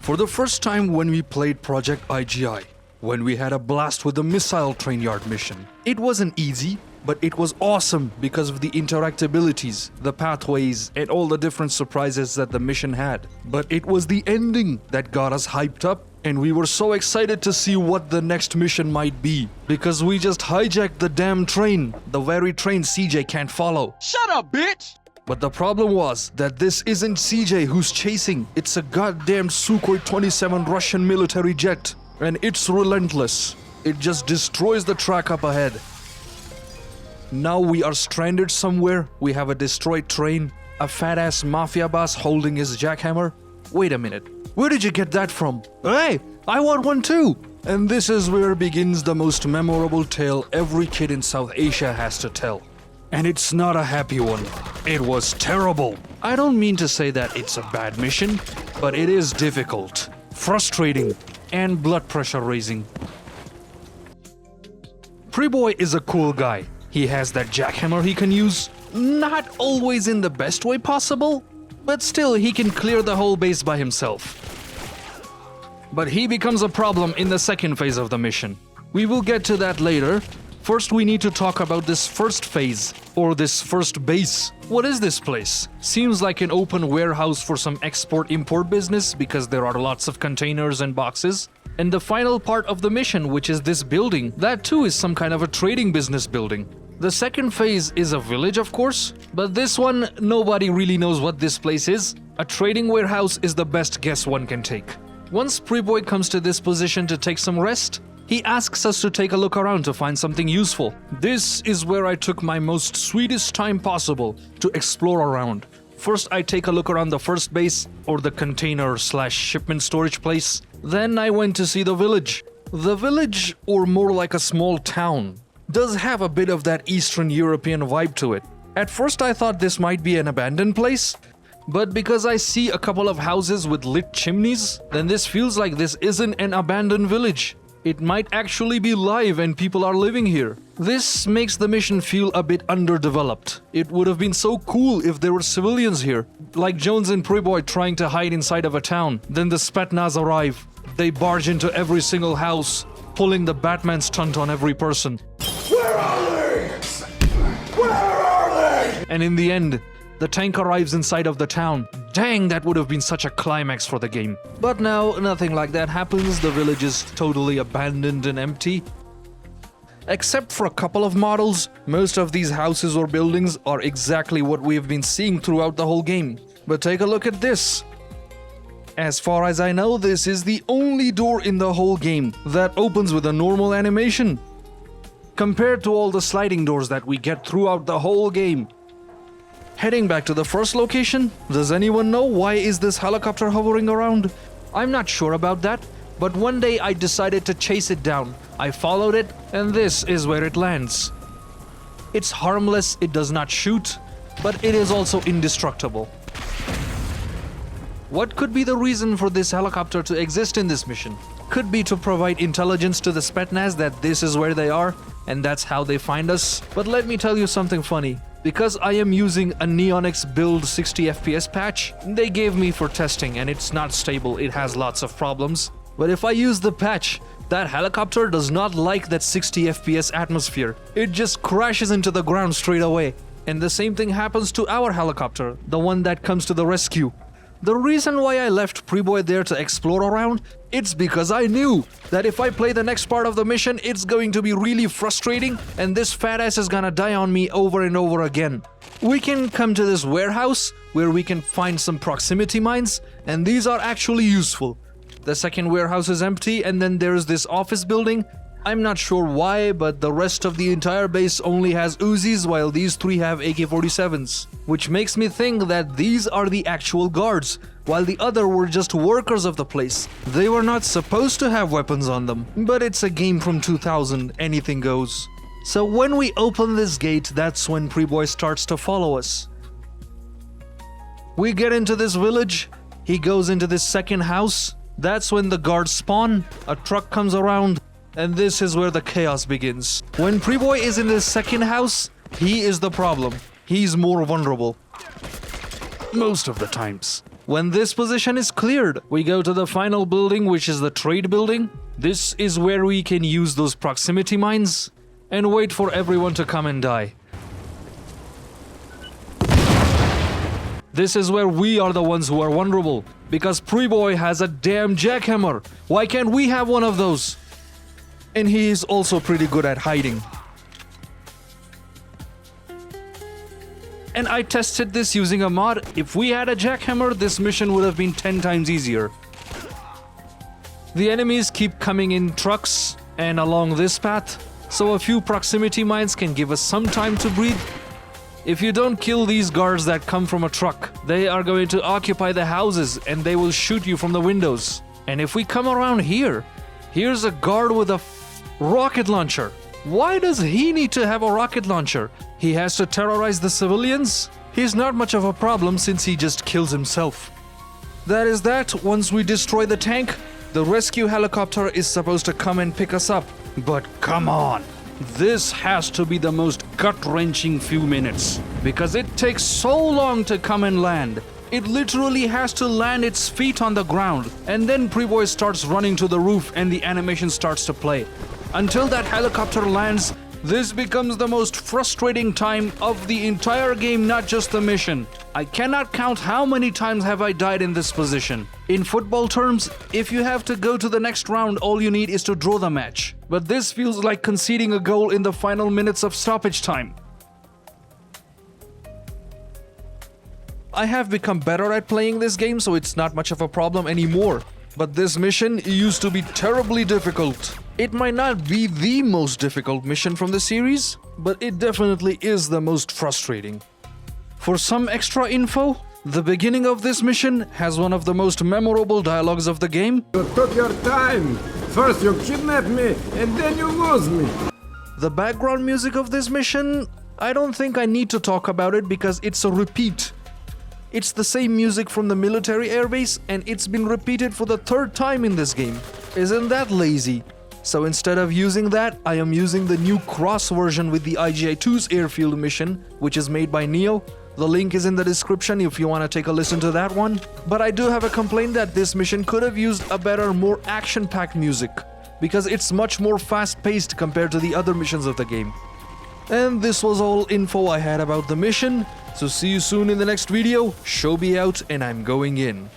For the first time when we played Project IGI, when we had a blast with the missile train yard mission. It wasn't easy, but it was awesome because of the interactabilities, the pathways, and all the different surprises that the mission had. But it was the ending that got us hyped up, and we were so excited to see what the next mission might be, because we just hijacked the damn train, the very train CJ can't follow. Shut up, bitch! But the problem was that this isn't CJ who's chasing, it's a goddamn Sukhoi 27 Russian military jet. And it's relentless. It just destroys the track up ahead. Now we are stranded somewhere, we have a destroyed train, a fat-ass mafia boss holding his jackhammer. Wait a minute, where did you get that from? Hey, I want one too! And this is where begins the most memorable tale every kid in South Asia has to tell. And it's not a happy one. It was terrible. I don't mean to say that it's a bad mission, but it is difficult, frustrating, and blood pressure raising. Priboi is a cool guy. He has that jackhammer he can use, not always in the best way possible, but still he can clear the whole base by himself. But he becomes a problem in the second phase of the mission. We will get to that later. First, we need to talk about this first phase, or this first base. What is this place? Seems like an open warehouse for some export-import business because there are lots of containers and boxes. And the final part of the mission, which is this building, that too is some kind of a trading business building. The second phase is a village, of course, but this one, nobody really knows what this place is. A trading warehouse is the best guess one can take. Once Priboi comes to this position to take some rest, he asks us to take a look around to find something useful. This is where I took my most sweetest time possible to explore around. First, I take a look around the first base, or the container/shipment storage place. Then I went to see the village. The village, or more like a small town, does have a bit of that Eastern European vibe to it. At first I thought this might be an abandoned place, but because I see a couple of houses with lit chimneys, then this feels like this isn't an abandoned village. It might actually be live and people are living here. This makes the mission feel a bit underdeveloped. It would have been so cool if there were civilians here, like Jones and Priboi trying to hide inside of a town. Then the Spetsnaz arrive. They barge into every single house, pulling the Batman stunt on every person. Where are they? Where are they? And in the end, the tank arrives inside of the town. Dang, that would have been such a climax for the game. But now, nothing like that happens. The village is totally abandoned and empty. Except for a couple of models, most of these houses or buildings are exactly what we have been seeing throughout the whole game. But take a look at this. As far as I know, this is the only door in the whole game that opens with a normal animation, compared to all the sliding doors that we get throughout the whole game. Heading back to the first location, does anyone know why is this helicopter hovering around? I'm not sure about that, but one day I decided to chase it down. I followed it, and this is where it lands. It's harmless, it does not shoot, but it is also indestructible. What could be the reason for this helicopter to exist in this mission? Could be to provide intelligence to the Spetsnaz that this is where they are, and that's how they find us. But let me tell you something funny. Because I am using a Neonix build 60 FPS patch, they gave me for testing, and it's not stable, it has lots of problems. But if I use the patch, that helicopter does not like that 60 FPS atmosphere. It just crashes into the ground straight away. And the same thing happens to our helicopter, the one that comes to the rescue. The reason why I left Priboi there to explore around, it's because I knew that if I play the next part of the mission, it's going to be really frustrating and this fat ass is gonna die on me over and over again. We can come to this warehouse where we can find some proximity mines, and these are actually useful. The second warehouse is empty, and then there's this office building. I'm not sure why, but the rest of the entire base only has Uzis while these three have AK-47s. Which makes me think that these are the actual guards, while the other were just workers of the place. They were not supposed to have weapons on them, but it's a game from 2000, anything goes. So when we open this gate, that's when Priboi starts to follow us. We get into this village, he goes into this second house, that's when the guards spawn, a truck comes around, and this is where the chaos begins. When Priboi is in this second house, he is the problem. He's more vulnerable. Most of the times. When this position is cleared, we go to the final building, which is the trade building. This is where we can use those proximity mines and wait for everyone to come and die. This is where we are the ones who are vulnerable, because Priboi has a damn jackhammer. Why can't we have one of those? And he is also pretty good at hiding. And I tested this using a mod. If we had a jackhammer, this mission would have been 10 times easier. The enemies keep coming in trucks and along this path, so a few proximity mines can give us some time to breathe. If you don't kill these guards that come from a truck, they are going to occupy the houses and they will shoot you from the windows. And if we come around here, here's a guard with a rocket launcher. Why does he need to have a rocket launcher? He has to terrorize the civilians? He's not much of a problem since he just kills himself. That is that. Once we destroy the tank, the rescue helicopter is supposed to come and pick us up. But come on! This has to be the most gut-wrenching few minutes, because it takes so long to come and land. It literally has to land its feet on the ground, and then Priboi starts running to the roof and the animation starts to play. Until that helicopter lands, this becomes the most frustrating time of the entire game, not just the mission. I cannot count how many times have I died in this position. In football terms, if you have to go to the next round, all you need is to draw the match. But this feels like conceding a goal in the final minutes of stoppage time. I have become better at playing this game, so it's not much of a problem anymore. But this mission used to be terribly difficult. It might not be the most difficult mission from the series, but it definitely is the most frustrating. For some extra info, the beginning of this mission has one of the most memorable dialogues of the game. You took your time. First you kidnap me, and then you lose me. The background music of this mission, I don't think I need to talk about it because it's a repeat. It's the same music from the military airbase, and it's been repeated for the 3rd time in this game. Isn't that lazy? So instead of using that, I am using the new cross version with the I.G.I 2's airfield mission, which is made by Neo. The link is in the description if you want to take a listen to that one. But I do have a complaint that this mission could have used a better, more action-packed music, because it's much more fast-paced compared to the other missions of the game. And this was all info I had about the mission. So see you soon in the next video. Show be out and I'm going in.